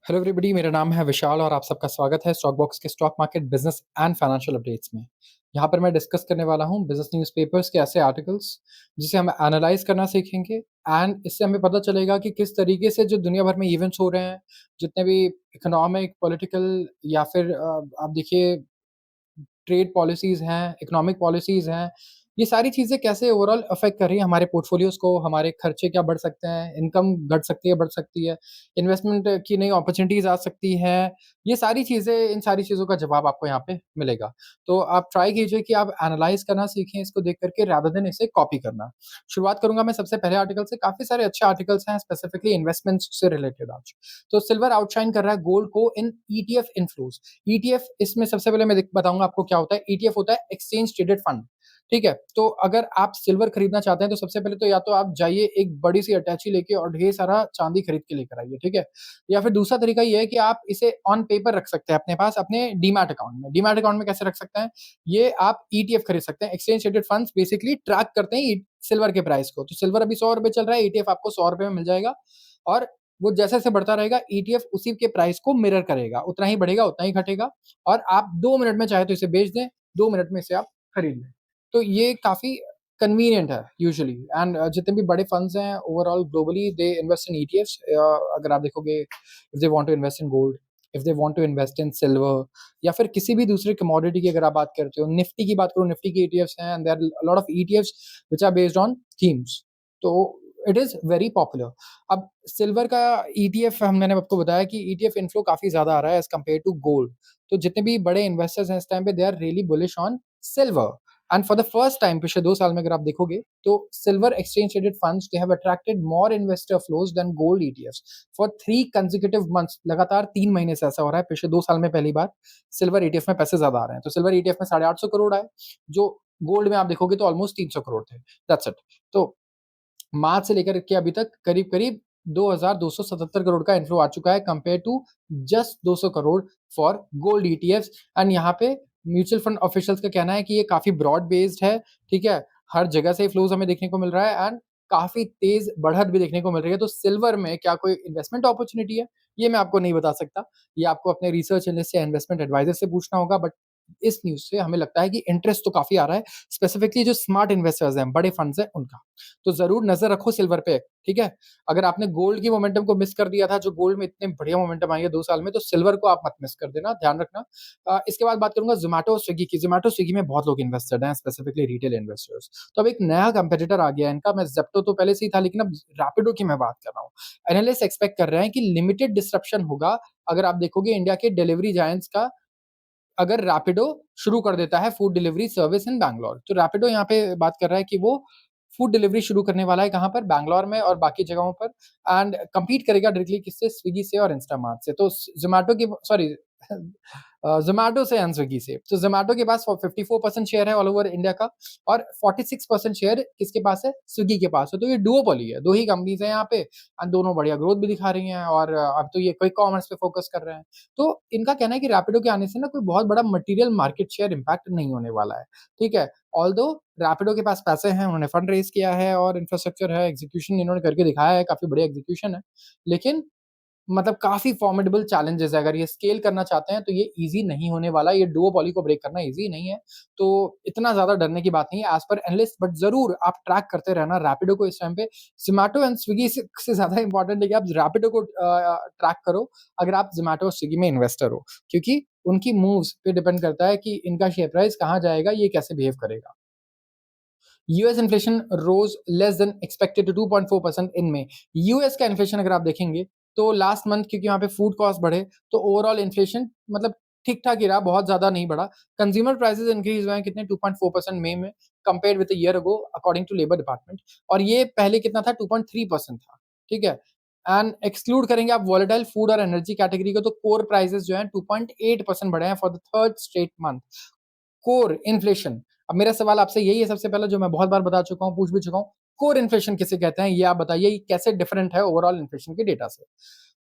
Hello everybody, मेरा नाम है विशाल और आप सबका स्वागत है स्टॉक बॉक्स के stock market business and financial updates में। यहाँ पर मैं डिस्कस करने वाला हूँ बिजनेस न्यूज़पेपर्स के ऐसे आर्टिकल्स जिसे हम एनालाइज करना सीखेंगे एंड इससे हमें पता चलेगा कि किस तरीके से जो दुनिया भर में इवेंट्स हो रहे हैं, जितने भी इकोनॉमिक, पॉलिटिकल या फिर आप देखिए ट्रेड पॉलिसीज़ हैं, इकोनॉमिक पॉलिसीज़ हैं, ये सारी चीज़ें कैसे ओवरऑल अफ़ेक्ट कर रही हैं हमारे पोर्टफ़ोलियोज़ को, हमारे खर्चे क्या बढ़ सकते हैं, इनकम घट सकती है, बढ़ सकती है, इन्वेस्टमेंट की नई अपॉर्च्युनिटीज़ आ सकती हैं। ये सारी चीज़ें इन सारी चीज़ों का जवाब आपको यहाँ पे मिलेगा। तो आप ट्राई कीजिए कि आप एनालाइज़ करना सीखें इसको देख कर के रादर देन इसे कॉपी करना। शुरुआत करूँगा मैं सबसे पहले आर्टिकल से, काफ़ी सारे अच्छे आर्टिकल्स हैं स्पेसिफिकली इन्वेस्टमेंट्स से रिलेटेड आज। तो सिल्वर आउटशाइन कर रहा है गोल्ड को इन ईटीएफ इन्फ्लोज़। ईटीएफ इसमें सबसे पहले मैं बताऊँगा आपको क्या होता है। ईटीएफ होता है एक्सचेंज ट्रेडेड फंड, ठीक है? तो अगर आप सिल्वर खरीदना चाहते हैं तो सबसे पहले तो या तो आप जाइए एक बड़ी-सी अटैची लेके और ढेर सारा चाँदी खरीद के लेकर आइए, ठीक है? या फिर दूसरा तरीका ये है कि आप इसे ऑन पेपर रख सकते हैं अपने पास अपने डीमैट अकाउंट में। डीमैट अकाउंट में कैसे रख सकते हैं? ये आप ईटीएफ खरीद सकते हैं। Exchange traded funds basically track करते हैं सिल्वर के प्राइस को। तो सिल्वर अभी ₹100 चल रहा है, ईटीएफ आपको ₹100 में मिल जाएगा और वो जैसे-जैसे बढ़ता रहेगा ईटीएफ उसी के प्राइस को मिरर करेगा, उतना ही बढ़ेगा, उतना ही घटेगा और आप 2 मिनट में चाहे तो इसे बेच दें, 2 मिनट में इसे आप खरीद लें। तो ये काफ़ी कन्वीनिएंट है यूजुअली एंड जितने भी बड़े फंड्स हैं overall globally they invest in ETFs. अगर आप देखोगे if they want to invest in gold, if they want to invest in silver या फिर किसी भी दूसरे कमोडिटी की अगर आप बात करते हो, निफ्टी की बात करूँ, निफ्टी के ईटीएफ्स हैं and there are a lot of ETFs which are based on themes. तो इट इज़ वेरी पॉपुलर। अब सिल्वर का ईटीएफ मैंने आपको बताया कि ईटीएफ इन्फ्लो काफ़ी ज़्यादा आ रहा है एज़ कम्पेयर टू गोल्ड। तो जितने भी बड़े इन्वेस्टर्स हैं इस टाइम पे they are really bullish on silver and for the first time पिछले 2 साल में अगर आप देखोगे तो silver exchange traded funds they have attracted more investor flows than gold ETFs for 3 consecutive months. लगातार 3 महीने से ऐसा हो रहा है। पिछले 2 साल में पहली बार सिल्वर ईटीएफ में पैसे ज़्यादा आ रहे हैं। तो सिल्वर ईटीएफ में 850 करोड़ आए, जो गोल्ड में आप देखोगे तो ऑलमोस्ट 300 करोड़ थे। That's it. तो मार्च से लेकर के अभी तक करीब-करीब 2277 करोड़ का इन्फ्लो आ चुका है compare to just 200 crore for gold ETFs and यहाँ पे म्यूचुअल फंड ऑफिशियल्स का कहना है कि ये काफ़ी ब्रॉड बेस्ड है, ठीक है? हर जगह से फ्लोज़ हमें देखने को मिल रहा है एंड काफ़ी तेज़ बढ़त भी देखने को मिल रही है। तो सिल्वर में क्या कोई इन्वेस्टमेंट अपॉर्च्युनिटी है? ये मैं आपको नहीं बता सकता। ये आपको अपने रिसर्च एनालिस्ट या इन्वेस्टमेंट एडवाइज़र से पूछना होगा बट इस न्यूज़ से हमें लगता है कि इंटरेस्ट तो काफ़ी आ रहा है, स्पेसिफिकली जो स्मार्ट इन्वेस्टर्स हैं, बड़े फंड्स हैं उनका। तो ज़रूर नज़र रखो सिल्वर पे, ठीक है? अगर आपने गोल्ड की मोमेंटम को मिस कर दिया था, जो गोल्ड में इतने बढ़िया मोमेंटम आई है 2 साल में, तो सिल्वर को आप मत मिस कर देना, ध्यान रखना। इसके बाद बात करूँगा ज़ोमैटो और स्विगी की। ज़ोमैटो, स्विगी में बहुत लोग इन्वेस्टेड हैं, स्पेसिफिकली रिटेल इन्वेस्टर्स। तो अब एक नया कंपीटिटर आ गया है इनका, मैं ज़ेप्टो तो पहले से ही था, लेकिन अब रैपिडो की मैं बात कर रहा हूँ। एनालिस्ट एक्सपेक्ट कर रहे हैं कि लिमिटेड डिसरप्शन होगा, अगर आप देखोगे इंडिया के डिलिवरी जायंट्स का, अगर रैपिडो शुरू कर देता है food delivery service in Bangalore. तो रैपिडो यहाँ पे बात कर रहा है कि वो फूड डिलीवरी शुरू करने वाला है कहाँ पर? बैंगलोर में और बाकी जगहों पर एंड कम्पीट करेगा डायरेक्टली किससे? स्विगी से और इंस्टामार्ट से। तो ज़ोमैटो की सॉरी ज़ोमैटो से एंड स्विगी से। तो ज़ोमैटो के पास 54% शेयर है ऑल ओवर इंडिया का और 46% शेयर किसके पास है? स्विगी के पास है। तो ये डुओपोली है, 2 ही कंपनीज़ हैं यहाँ पे एंड दोनों बढ़िया ग्रोथ भी दिखा रही हैं और अब तो ये क्विक कॉमर्स पे फोकस कर रहे हैं। तो इनका कहना है कि रैपिडो के आने से ना कोई बहुत बड़ा मटेरियल मार्केट शेयर इम्पैक्ट नहीं होने वाला है, ठीक है? ऑल्दो रैपिडो के पास पैसे हैं, उन्होंने फंड रेज़ किया है और इंफ्रास्ट्रक्चर है, एग्ज़ीक्यूशन इन्होंने करके दिखाया है, काफ़ी बढ़िया एग्ज़ीक्यूशन है। लेकिन मतलब काफ़ी फ़ॉर्मिडेबल चैलेंजेज़ है, अगर ये स्केल करना चाहते हैं तो ये ईज़ी नहीं होने वाला, ये डुओपोली को ब्रेक करना ईज़ी नहीं है। तो इतना ज़्यादा डरने की बात नहीं है एज़ पर एनालिस्ट, बट ज़रूर आप ट्रैक करते रहना रैपिडो को इस टाइम पे। ज़ोमैटो एंड स्विगी से ज़्यादा इम्पोर्टेंट है कि आप रैपिडो को ट्रैक करो, अगर आप ज़ोमैटो और स्विगी में इन्वेस्टर हो, क्योंकि उनकी मूव्स पे डिपेंड करता है कि इनका शेयर प्राइस कहाँ जाएगा, ये कैसे बिहेव करेगा। US inflation rose less than expected to 2.4% in May. US का इन्फ्लेशन अगर आप देखेंगे, तो लास्ट मंथ क्योंकि वहाँ पे फूड कॉस्ट बढ़े, तो ओवरऑल इन्फ्लेशन मतलब ठीक-ठाक ही रहा, बहुत ज़्यादा नहीं बढ़ा। कंज्यूमर प्राइसेज़ इंक्रीज़ हुए हैं कितने 2.4% मई में compared with a year ago according to labour department और ये पहले कितना था 2.3% था, ठीक है? एंड एक्सक्लूड करेंगे आप वोलेटाइल फूड और एनर्जी कैटेगरी को तो कोर प्राइसेज़ जो हैं 2.8% बढ़े हैं for the third straight month. Core inflation. अब मेरा सवाल आपसे यही है सबसे पहले जो मैं बहुत बार बता चुका हूँ, पूछ भी चुका हूँ। कोर इन्फ्लेशन किसे कहते हैं? ये आप बताइए, ये कैसे डिफरेंट है ओवरऑल इन्फ्लेशन के डेटा से?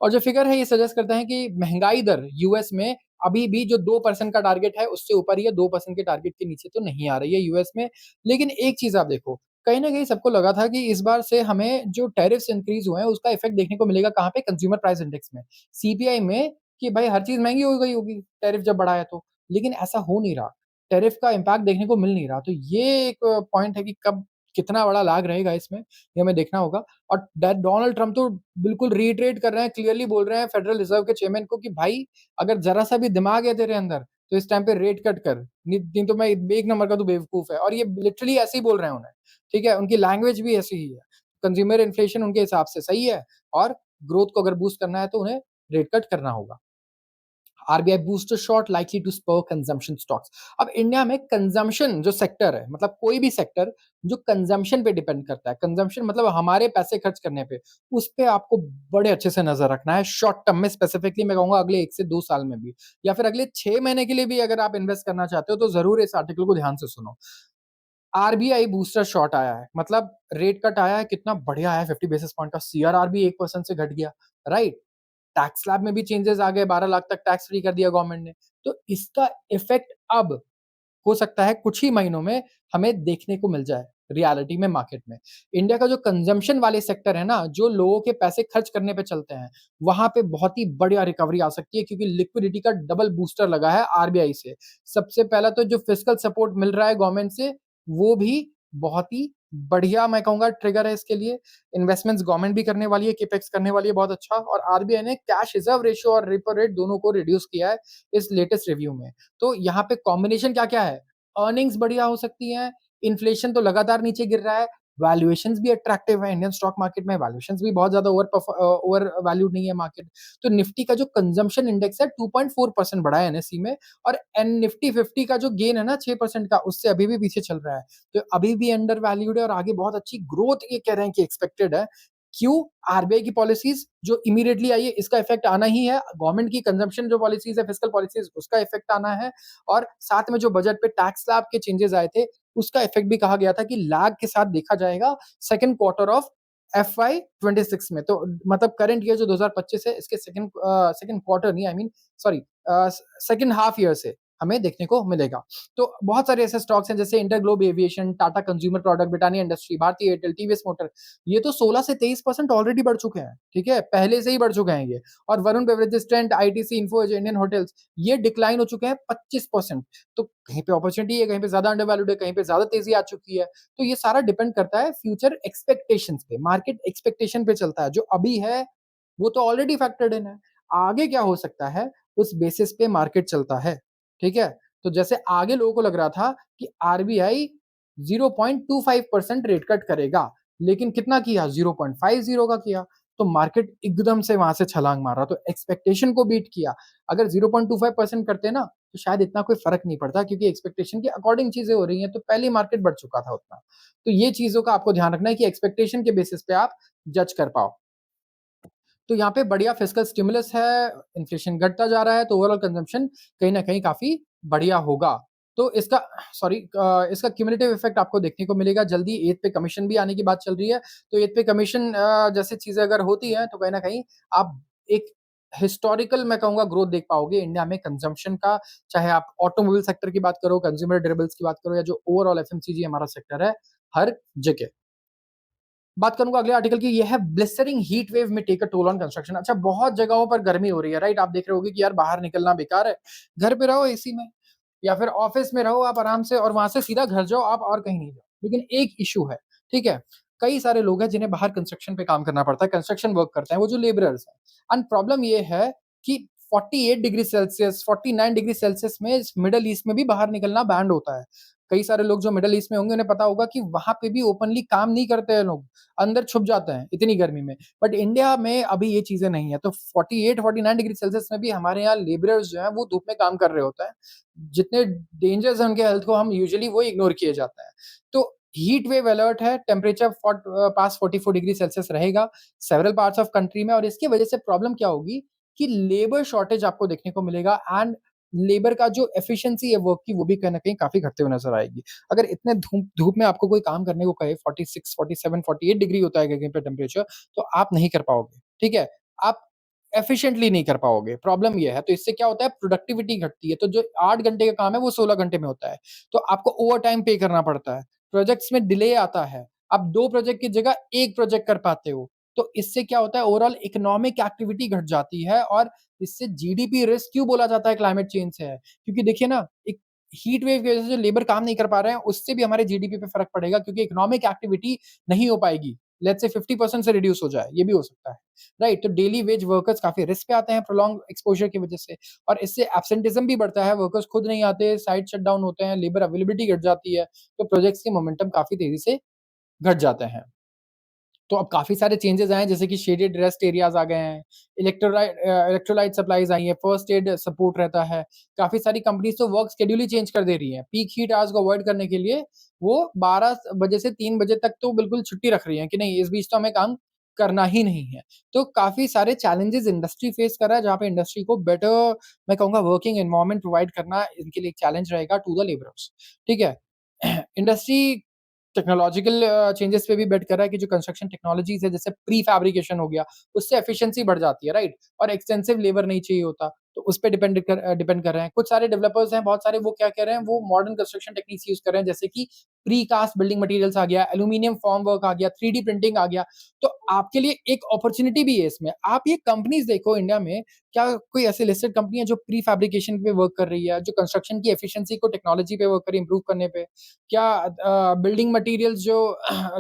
और जो फिगर है ये सजेस्ट करता है कि महँगाई दर यूएस में अभी भी जो 2% का टारगेट है उससे ऊपर ही है, 2% के टारगेट के नीचे तो नहीं आ रही है यूएस में। लेकिन एक चीज़ आप देखो, कहीं न कहीं सबको लगा था कि इस बार से हमें जो टैरिफ्स इंक्रीज़ हुए हैं, उसका इफ़ेक्ट देखने को मिलेगा कहाँ पे? कंज़्यूमर प्राइस इंडेक्स में, सीपीआई में कि भाई हर चीज़ महँगी हो गई होगी, टैरिफ जब बढ़ा है तो। लेकिन ऐसा हो नहीं रहा, टैरिफ का इम्पैक्ट देखने को मिल नहीं रहा। तो ये एक पॉइंट है कि कब कितना बड़ा लाग रहेगा इसमें, ये हमें देखना होगा। और डोनाल्ड ट्रम्प तो बिल्कुल रिइटरेट कर रहे हैं, क्लियरली बोल रहे हैं फेडरल रिज़र्व के चेयरमैन को कि भाई अगर ज़रा-सा भी दिमाग है तेरे अंदर, तो इस टाइम पे रेट कट कर, नहीं तो मैं एक नंबर का तू बेवकूफ़ है। और ये लिटरली ऐसे ही बोल रहे हैं उन्हें, ठीक है? उनकी लैंग्वेज भी ऐसी ही है। कंज़्यूमर इन्फ्लेशन उनके हिसाब से सही है और ग्रोथ को अगर बूस्ट करना है तो उन्हें रेट कट करना होगा। RBI booster shot likely to spur consumption stocks. अब इंडिया में कंजम्पशन जो सेक्टर है, मतलब कोई भी सेक्टर जो कंजम्पशन पे डिपेंड करता है, कंजम्पशन मतलब हमारे पैसे खर्च करने पे, उस पे आपको बड़े अच्छे से नजर रखना है। शॉर्ट टर्म में स्पेसिफिकली मैं कहूंगा अगले 1 से 2 साल में भी, या फिर अगले 6 महीने के लिए भी अगर आप इन्वेस्ट करना चाहते हो तो जरूर इस आर्टिकल को ध्यान से सुनो। आरबीआई बूस्टर शॉट आया है, मतलब रेट कट आया है, कितना बढ़िया है, 50 बेसिस पॉइंट का। सीआरआर भी 1% से घट गया, राइट? टैक्स स्लैब में भी चेंजेस आ गए, 12 लाख तक टैक्स फ्री कर दिया गवर्नमेंट ने। तो इसका इफेक्ट अब हो सकता है कुछ ही महीनों में हमें देखने को मिल जाए रियलिटी में, मार्केट में। इंडिया का जो कंजम्पशन वाले सेक्टर है ना, जो लोगों के पैसे खर्च करने पे चलते हैं, वहां पे बहुत ही बढ़िया रिकवरी आ सकती है क्योंकि लिक्विडिटी का डबल बूस्टर लगा है आरबीआई से। सबसे पहला तो जो फिस्कल सपोर्ट मिल रहा है गवर्नमेंट से, वो भी बहुत ही बढ़िया मैं कहूंगा ट्रिगर है इसके लिए। इन्वेस्टमेंट्स गवर्नमेंट भी करने वाली है, केपेक्स करने वाली है बहुत अच्छा। और आरबीआई ने कैश रिजर्व रेशियो और रेपो रेट दोनों को रिड्यूस किया है इस लेटेस्ट रिव्यू में। तो यहाँ पे कॉम्बिनेशन क्या-क्या है? अर्निंग्स बढ़िया हो सकती हैं, इन्फ्लेशन तो लगातार नीचे गिर रहा है, वैल्यूएशंस भी अट्रैक्टिव है। इंडियन स्टॉक मार्केट में वैल्यूएशंस भी बहुत ज़्यादा ओवर वैल्यूड नहीं है मार्केट। तो निफ्टी का जो कंजम्पशन इंडेक्स है 2.4% बढ़ा है एनएसई में। और एन निफ्टी 50 का जो गेन है ना 6% का, उससे अभी भी पीछे चल रहा है। तो अभी भी अंडर वैल्यूड है और आगे बहुत अच्छी ग्रोथ ये कह रहे हैं कि एक्सपेक्टेड है। क्यों? आरबीआई की पॉलिसीज जो इमीडिएटली आई है, इसका इफेक्ट आना ही है। गवर्नमेंट की कंजम्पशन जो पॉलिसीज है, फिस्कल पॉलिसीज, उसका इफेक्ट आना है। और साथ में जो बजट पे टैक्स स्लैब के चेंजेस आए थे, उसका इफेक्ट भी कहा गया था कि लैग के साथ देखा जाएगा सेकंड क्वार्टर ऑफ एफवाई 26 में। तो मतलब करंट ईयर जो 2025 है, इसके सेकंड क्वार्टर नहीं, I mean sorry, second half year से हमें देखने को मिलेगा। तो बहुत सारे ऐसे स्टॉक्स हैं जैसे InterGlobe aviation, Tata consumer product, Britannia industry, भारतीय एयरटेल, टीवीएस मोटर। ये तो 16 से 23% ऑलरेडी बढ़ चुके हैं, ठीक है? पहले से ही बढ़ चुके हैं ये। और Varun Beverages, Trent, ITC, Info Edge, Indian Hotels, ये डिक्लाइन हो चुके हैं 25%। तो कहीं पे अपॉर्चुनिटी है, कहीं पे ज्यादा अंडर वैल्यूड है, कहीं पे ज्यादा तेजी आ चुकी है। तो ये सारा डिपेंड करता है फ्यूचर एक्सपेक्टेशंस पे, मार्केट एक्सपेक्टेशन पे चलता है। जो अभी है वो तो ऑलरेडी फैक्टर्ड इन है। आगे क्या हो सकता है, उस बेसिस पे मार्केट चलता है, ठीक है? तो जैसे आगे लोगों को लग रहा था कि आरबीआई 0.25% रेट कट करेगा, लेकिन कितना किया? 0.50 का किया। तो मार्केट एकदम से वहां से छलांग मारा, तो एक्सपेक्टेशन को बीट किया। अगर 0.25% करते ना, तो शायद इतना कोई फर्क नहीं पड़ता क्योंकि एक्सपेक्टेशन के अकॉर्डिंग चीजें हो रही हैं, तो पहले मार्केट बढ़ चुका था उतना। तो ये चीजों का आपको ध्यान रखना है कि एक्सपेक्टेशन के बेसिस पे आप जज कर पाओ। तो यहाँ पे बढ़िया फिस्कल स्टिमुलस है, इन्फ्लेशन घटता जा रहा है, तो ओवरऑल कंजम्पशन कहीं न कहीं काफ़ी बढ़िया होगा। तो इसका इसका क्युमुलेटिव इफ़ेक्ट आपको देखने को मिलेगा जल्दी। ईद पे कमीशन भी आने की बात चल रही है, तो ईद पे कमीशन जैसी चीज़ें अगर होती हैं, तो कहीं न कहीं आप एक हिस्टोरिकल मैं कहूँगा ग्रोथ देख पाओगे इंडिया में कंजम्पशन का। चाहे आप ऑटोमोबाइल सेक्टर की बात करो, कंज्यूमर ड्यूरेबल्स की बात करो, या जो ओवरऑल एफएमसीजी हमारा सेक्टर है, हर जगह। बात करूंगा अगले आर्टिकल की, ये है ब्लिस्टरिंग हीट वेव में take a toll on construction. अच्छा, बहुत जगहों पर गर्मी हो रही है, राइट? आप देख रहे होगे कि यार बाहर निकलना बेकार है, घर पे रहो एसी में, या फिर ऑफिस में रहो आप आराम से, और वहां से सीधा घर जाओ आप, और कहीं नहीं जाओ। लेकिन एक इशू है, ठीक है? कई सारे लोग हैं जिन्हें बाहर कंस्ट्रक्शन पे काम करना पड़ता है, कंस्ट्रक्शन वर्क करते हैं, वो जो लेबरर्स हैं। एंड प्रॉब्लम ये है कि 48 डिग्री सेल्सियस, 49 डिग्री सेल्सियस में मिडल ईस्ट में भी बाहर निकलना बैंड होता है। कई सारे लोग जो मिडल ईस्ट में होंगे उन्हें पता होगा कि वहां पे भी ओपनली काम नहीं करते हैं लोग, अंदर छुप जाते हैं इतनी गर्मी में। बट इंडिया में अभी ये चीजें नहीं है, तो 48-49 डिग्री सेल्सियस में भी हमारे यहाँ लेबरर्स जो हैं वो धूप में काम कर रहे होते हैं। जितने डेंजर्स हैं उनके हेल्थ को, हम यूजुअली वो इग्नोर किए जाते हैं। तो हीट वेव अलर्ट है, टेम्परेचर पास 44 डिग्री सेल्सियस रहेगा सेवरल पार्ट्स ऑफ कंट्री में। और इसकी वजह से प्रॉब्लम क्या होगी कि लेबर शॉर्टेज आपको देखने को मिलेगा, एंड लेबर का जो एफिशिएंसी है वर्क की, वो भी कहीं न कहीं काफ़ी घटते हुए नज़र आएगी। अगर इतने धूप धूप में आपको कोई काम करने को कहे, 46, 47, 48 डिग्री होता है कहीं पे टेम्परेचर, तो आप नहीं कर पाओगे, ठीक है? आप एफिशिएंटली नहीं कर पाओगे, प्रॉब्लम ये है। तो इससे क्या होता है, प्रोडक्टिविटी घटती है, तो जो 8 घंटे का काम है वो 16 घंटे में होता है, तो आपको ओवरटाइम पे करना पड़ता है। प्रोजेक्ट्स में डिले आता है, आप 2 प्रोजेक्ट की जगह 1 प्रोजेक्ट कर पाते हो। तो इससे क्या होता है ओवरऑल इकोनॉमिक एक्टिविटी घट जाती है और इससे जीडीपी रिस्क क्यों बोला जाता है क्लाइमेट चेंज से है? क्योंकि देखिए ना, एक हीट वेव की वजह से जो लेबर काम नहीं कर पा रहे हैं, उससे भी हमारे जीडीपी पे फ़र्क पड़ेगा क्योंकि इकोनॉमिक एक्टिविटी नहीं हो पाएगी। लेट्स से 50% से रिड्यूस हो जाए, ये भी हो सकता है, राइट? तो डेली वेज वर्कर्स काफ़ी रिस्क पे आते हैं प्रोलॉन्ग एक्सपोज़र की वजह से और इससे एब्सेंटिज़्म भी बढ़ता है, वर्कर्स खुद नहीं आते, साइट शट डाउन होते हैं, लेबर अवेलेबिलिटी घट जाती है, तो प्रोजेक्ट्स के मोमेंटम काफ़ी तेज़ी से घट जाते हैं। तो अब काफ़ी सारे चेंजेज़ आए हैं जैसे कि शेडेड रेस्ट एरियाज़ आ गए हैं, इलेक्ट्रोलाइट सप्लाइज़ आई हैं, फर्स्ट एड सपोर्ट रहता है। काफ़ी सारी कंपनीज़ तो वर्क शेड्यूल ही चेंज कर दे रही हैं। पीक हीट आवर्स को अवॉइड करने के लिए वो 12 बजे से 3 बजे तक तो बिल्कुल छुट्टी रख रही हैं कि नहीं इस बीच तो हमें काम करना ही नहीं है। तो काफ़ी सारे चैलेंजेज़ इंडस्ट्री फेस कर रहा है जहाँ पे इंडस्ट्री को बेटर मैं कहूँगा वर्किंग एनवायरनमेंट प्रोवाइड करना इनके लिए एक चैलेंज रहेगा टू द लेबरर्स, ठीक है? इंडस्ट्री टेक्नोलॉजिकल चेंजेस पे भी बेट कर रहा है कि जो कंस्ट्रक्शन टेक्नोलॉजीज़ है, जैसे प्री फैब्रिकेशन हो गया, उससे एफिशिएंसी बढ़ जाती है, राइट? और एक्सटेंसिव लेबर नहीं चाहिए होता, तो उस पे डिपेंड कर रहे हैं। कुछ सारे डेवलपर्स हैं, बहुत सारे वो क्या कह रहे हैं, वो मॉडर्न कंस्ट्रक्शन टेक्निक्स यूज़ कर रहे हैं, जैसे कि प्री कास्ट बिल्डिंग मटीरियल्स आ गया, एल्यूमीनियम फॉर्म वर्क आ गया, 3D प्रिंटिंग आ गया। तो आपके लिए एक अपॉर्च्युनिटी भी है इसमें। आप ये कंपनीज़ देखो इंडिया में, क्या कोई ऐसी लिस्टेड कंपनी है जो प्री फैब्रिकेशन पे वर्क कर रही है, जो कंस्ट्रक्शन की एफिशिएंसी को टेक्नोलॉजी पे वर्क कर रही है, इंप्रूव करने पे? क्या बिल्डिंग मटीरियल्स जो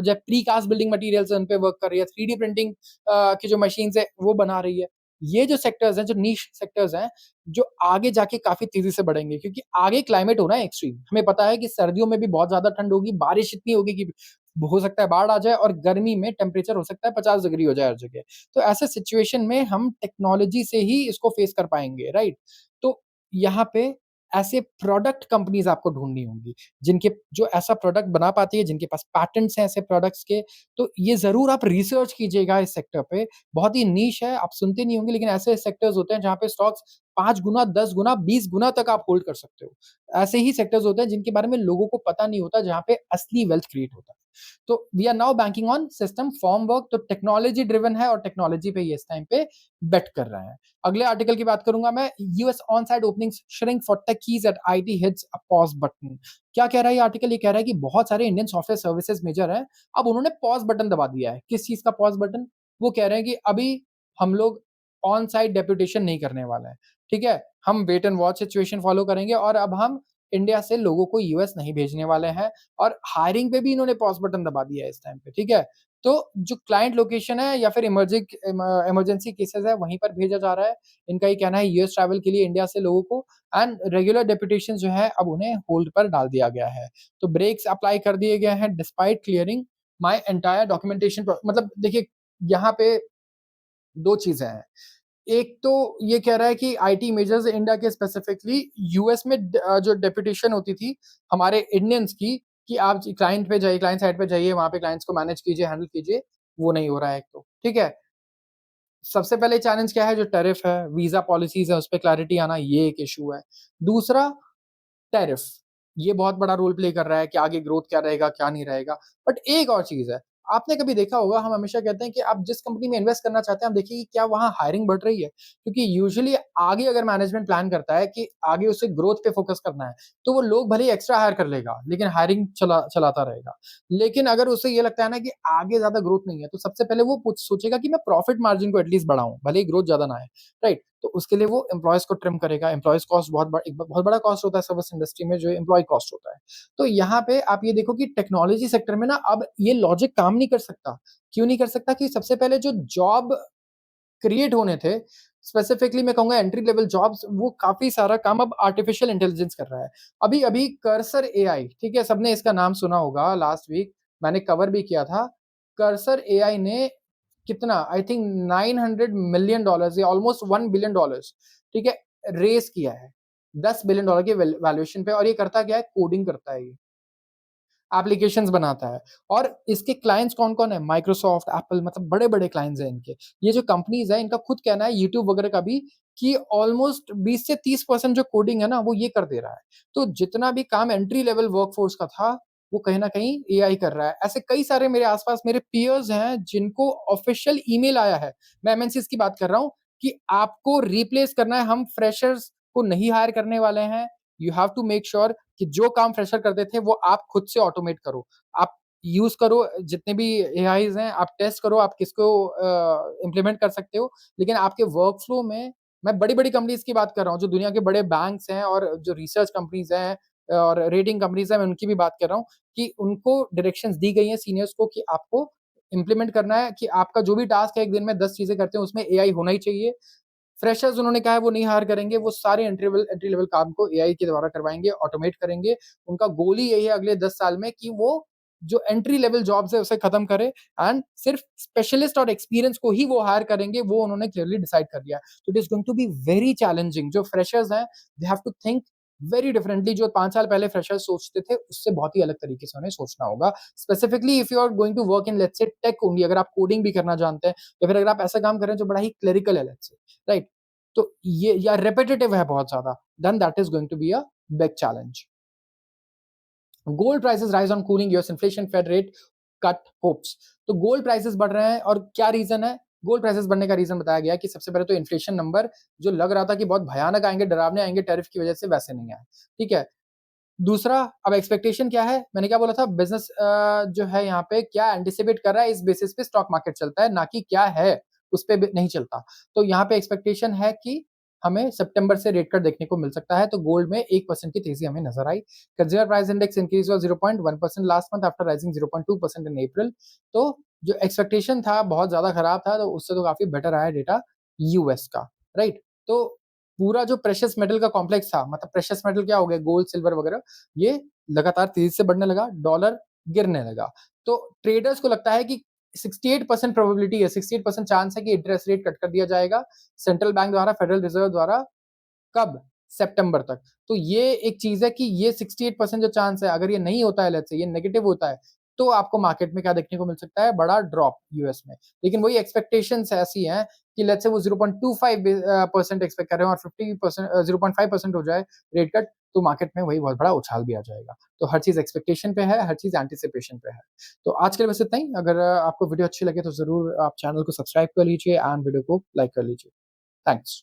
जो प्रीकास्ट बिल्डिंग मटीरियल्स है उन पे वर्क कर रही है, 3D प्रिंटिंग की जो मशीन्स है वो बना रही है। ये जो सेक्टर्स हैं, जो नीश सेक्टर्स हैं, जो आगे जाके काफ़ी तेज़ी से बढ़ेंगे क्योंकि आगे क्लाइमेट हो रहा है एक्सट्रीम। हमें पता है कि सर्दियों में भी बहुत ज़्यादा ठंड होगी, बारिश इतनी होगी कि हो सकता है बाढ़ आ जाए और गर्मी में टेम्परेचर हो सकता है 50 डिग्री हो जाए हर जगह। तो ऐसे सिचुएशन में हम टेक्नोलॉजी से ही इसको फेस कर पाएँगे, राइट? तो यहाँ पे ऐसे प्रोडक्ट कंपनीज़ आपको ढूँढनी होंगी। जिनके जो ऐसा प्रोडक्ट बना पाती है, जिनके पास पैटेंट्स हैं ऐसे प्रोडक्ट्स के, तो ये ज़रूर आप रिसर्च कीजिएगा इस सेक्टर पे। बहुत ही नीश है, आप सुनते नहीं होंगे लेकिन ऐसे सेक्टर्स होते हैं जहाँ पे स्टॉक्स 5 गुना, 10 गुना, 20 गुना तक आप होल्ड कर सकते हो। ऐसे ही सेक्टर्स होते हैं जिनके बारे में लोगों को पता नहीं होता, जहाँ पे असली वेल्थ क्रिएट होता है। तो we are now banking on system form work, तो टेक्नोलॉजी ड्रिवन है और टेक्नोलॉजी पे ये इस टाइम पे बेट कर रहे हैं। अगले आर्टिकल की बात करूँगा मैं, US on site openings shrink for techies at IT hits a pause button. क्या कह रहा है ये आर्टिकल? ये कह रहा है कि बहुत सारे इंडियन सॉफ्टवेयर सर्विसेज मेजर हैं, अब उन्होंने पॉज़ बटन दबा दिया है। किस चीज़ का पॉज़ बटन? वो कह रहे हैं कि अभी हम लोग ऑन साइट डेप्यूटेशन नहीं करने वाले हैं, ठीक है? हम wait and watch situation follow करेंगे और अब हम इंडिया से लोगों को यूएस नहीं भेजने वाले हैं और हायरिंग पे भी इन्होंने पॉज़ बटन दबा दिया है इस टाइम पे, ठीक है? तो जो क्लाइंट लोकेशन है या फिर इमरजेंसी केसेज़ है, वहीं पर भेजा जा रहा है। इनका ये कहना है यूएस ट्रैवल के लिए इंडिया से लोगों को एंड रेगुलर डेप्यूटेशन जो है अब उन्हें होल्ड पर डाल दिया गया है। तो ब्रेक्स अप्लाई कर दिए गए हैं despite clearing my entire documentation मतलब देखिए, यहाँ पे 2 चीज़ें हैं। एक तो ये कह रहा है कि आईटी मेजर्स इंडिया के स्पेसिफिकली यूएस में जो डेप्यूटेशन होती थी हमारे इंडियंस की, कि आप क्लाइंट पे जाइए, क्लाइंट साइड पे जाइए, वहाँ पे क्लाइंट्स को मैनेज कीजिए, हैंडल कीजिए, वो नहीं हो रहा है एक तो, ठीक है? सबसे पहले चैलेंज क्या है? जो टैरिफ है, वीज़ा पॉलिसीज़ है, उसपे क्लैरिटी आना, ये एक इश्यू है। दूसरा टैरिफ, ये बहुत बड़ा रोल प्ले कर रहा है कि आगे ग्रोथ क्या रहेगा, क्या नहीं रहेगा। बट एक और चीज़ है, आपने कभी देखा होगा, हम हमेशा कहते हैं कि आप जिस कंपनी में इन्वेस्ट करना चाहते हैं, आप देखिए कि क्या वहाँ हायरिंग बढ़ रही है? क्योंकि यूजुअली आगे अगर मैनेजमेंट प्लान करता है कि आगे उसे ग्रोथ पे फ़ोकस करना है, तो वो लोग भले ही एक्स्ट्रा हायर कर लेगा, लेकिन हायरिंग चलाता रहेगा। लेकिन अगर उसे ये लगता है ना कि आगे ज़्यादा ग्रोथ नहीं है, तो सबसे पहले वो पूछ सोचेगा कि मैं प्रॉफिट मार्जिन को एटलीस्ट बढ़ाऊँ, भले ही ग्रोथ ज़्यादा ना आए, राइट? तो उसके लिए वो एम्प्लॉइज़ को ट्रिम करेगा, एम्प्लॉइज़ कॉस्ट एक बहुत बड़ा कॉस्ट होता है सर्विस इंडस्ट्री में, जो एम्प्लॉयी कॉस्ट होता है। तो यहाँ पे आप ये देखो कि टेक्नोलॉजी सेक्टर में ना अब ये लॉजिक काम नहीं कर सकता। क्यों नहीं कर सकता? कि सबसे पहले जो जॉब क्रिएट होने थे, स्पेसिफिकली मैं कहूँगा एंट्री लेवल जॉब्स, वो काफ़ी सारा काम अब आर्टिफिशियल इंटेलिजेंस कर रहा है। अभी-अभी कर्सर एआई, ठीक है? सबने इसका नाम सुना होगा, लास्ट वीक मैंने कवर भी किया था। कर्सर एआई ने कितना, आई थिंक $900 मिलियन या ऑलमोस्ट $1 बिलियन, ठीक है? रेज़ किया है। $10 बिलियन की वैल्यूएशन पे, और ये करता क्या है? कोडिंग करता है ये। एप्लीकेशंस बनाता है और इसके क्लाइंट्स कौन-कौन है? माइक्रोसॉफ्ट, एप्पल, मतलब बड़े-बड़े क्लाइंट्स हैं इनके। ये जो कंपनीज़ हैं, इनका खुद कहना है यूट्यूब वगैरह का भी, कि ऑलमोस्ट 20 से 30% जो कोडिंग है ना, वो ये कर दे रहा है। तो जितना भी काम एंट्री लेवल वर्कफ़ोर्स का था, वो कहीं न कहीं एआई कर रहा है। ऐसे कई सारे मेरे आस-पास मेरे पीयर्स हैं, जिनको ऑफ़िशियल ईमेल आया है, मैं एमएनसीज़ की बात कर रहा हूँ, कि आपको रिप्लेस करना है, हम फ्रेशर्स को नहीं हायर करने वाले हैं, you have to make sure कि जो काम फ्रेशर करते थे वो आप खुद से ऑटोमेट करो। आप यूज़ करो जितने भी एआईज़ हैं, आप टेस्ट करो आप किसको इम्प्लीमेंट कर सकते हो, लेकिन आपके वर्कफ्लो में मैं बड़ी-बड़ी कंपनीज़ की बात कर रहा हूँ, जो दुनिया के बड़े बैंक्स हैं और जो रिसर्च कंपनीज़ हैं और रेटिंग कंपनीज़ हैं, मैं उनकी भी बात कर रहा हूँ कि उनको डायरेक्शंस दी गई हैं सीनियर्स को कि आपको इम्प्लीमेंट करना है कि आपका जो भी टास्क है, एक दिन में 10 चीज़ें करते हैं, उसमें एआई होना ही चाहिए। फ्रेशर्स उन्होंने कहा है वो नहीं हायर करेंगे, वो सारे एंट्री लेवल काम को एआई के द्वारा करवाएँगे, ऑटोमेट करेंगे। उनका गोल ही यही है अगले 10 साल में कि वो जो एंट्री लेवल जॉब्स है उसे खत्म करे एंड सिर्फ स्पेशलिस्ट और एक्सपीरियंस को ही वो हायर करेंगे, वो उन्होंने क्लियरली डिसाइड कर लिया है। तो it is going to be very challenging. जो फ्रेशर्स हैं, they have to think very differently. जो 5 साल पहले फ्रेशर्स सोचते थे, उससे बहुत ही अलग तरीके से उन्हें सोचना होगा। Specifically if you are going to work in let's say tech only, अगर आप कोडिंग भी करना जानते हैं या फिर अगर आप ऐसा काम कर रहे हैं जो बड़ा ही क्लेरिकल है लेट्स से, राइट? तो ये या रिपिटेटिव है बहुत ज़्यादा, then that is going to be a big challenge. Gold prices rise on cooling US inflation, Fed rate cut hopes. तो गोल्ड प्राइसेस बढ़ रहे हैं और क्या रीजन है? गोल्ड प्राइसेस बढ़ने का रीजन बताया गया है कि सबसे पहले तो इन्फ्लेशन नंबर जो लग रहा था कि बहुत भयानक आएंगे, डरावने आएंगे टैरिफ की वजह से, वैसे नहीं आए। ठीक है। दूसरा, अब एक्सपेक्टेशन क्या है? मैंने क्या बोला था, बिज़नेस जो है यहाँ पे क्या एंटिसिपेट कर रहा है, इस बेसिस पे स्टॉक मार्केट चलता है, ना कि क्या है, उस पे नहीं चलता। तो यहाँ पे एक्सपेक्टेशन है कि हमें सितंबर से रेट कट देखने को मिल सकता है, तो गोल्ड में 1% की तेज़ी हमें नज़र आई। कंज्यूमर प्राइस इंडेक्स इंक्रीज़ हुआ 0.1% लास्ट मंथ आफ्टर राइजिंग 0.2% इन अप्रैल। तो जो एक्सपेक्टेशन था बहुत ज़्यादा खराब था, तो उससे तो काफ़ी बेटर आया डेटा यूएस का, राइट? तो पूरा जो प्रेशियस मेटल का कॉम्प्लेक्स था, मतलब प्रेशियस मेटल क्या हो गया, गोल्ड, सिल्वर वगैरह, ये लगातार तेजी से बढ़ने लगा, डॉलर गिरने लगा। तो ट्रेडर्स को लगता है कि 68% प्रोबेबिलिटी है, 68% चांस है कि इंटरेस्ट रेट कट कर दिया जाएगा सेंट्रल बैंक द्वारा, फेडरल रिजर्व द्वारा। कब? सितंबर तक। तो ये एक चीज़ है कि ये 68% जो चांस है, अगर ये नहीं होता है, लेट्स से ये नेगेटिव होता है, तो आपको मार्केट में क्या देखने को मिल सकता है? बड़ा ड्रॉप यूएस में। लेकिन वही एक्सपेक्टेशंस ऐसी हैं कि लेट्स से वो 0.25% एक्सपेक्ट कर रहे हैं और 50% 0.5% हो जाए रेट कट, तो मार्केट में वही बहुत बड़ा उछाल भी आ जाएगा। तो हर चीज़ एक्सपेक्टेशन पे है, हर चीज़ एंटिसिपेशन पे है। तो आज के लिए बस इतना ही। अगर आपको वीडियो अच्छी लगे तो ज़रूर आप चैनल को सब्सक्राइब कर लीजिए एंड वीडियो को लाइक कर लीजिए। थैंक्स।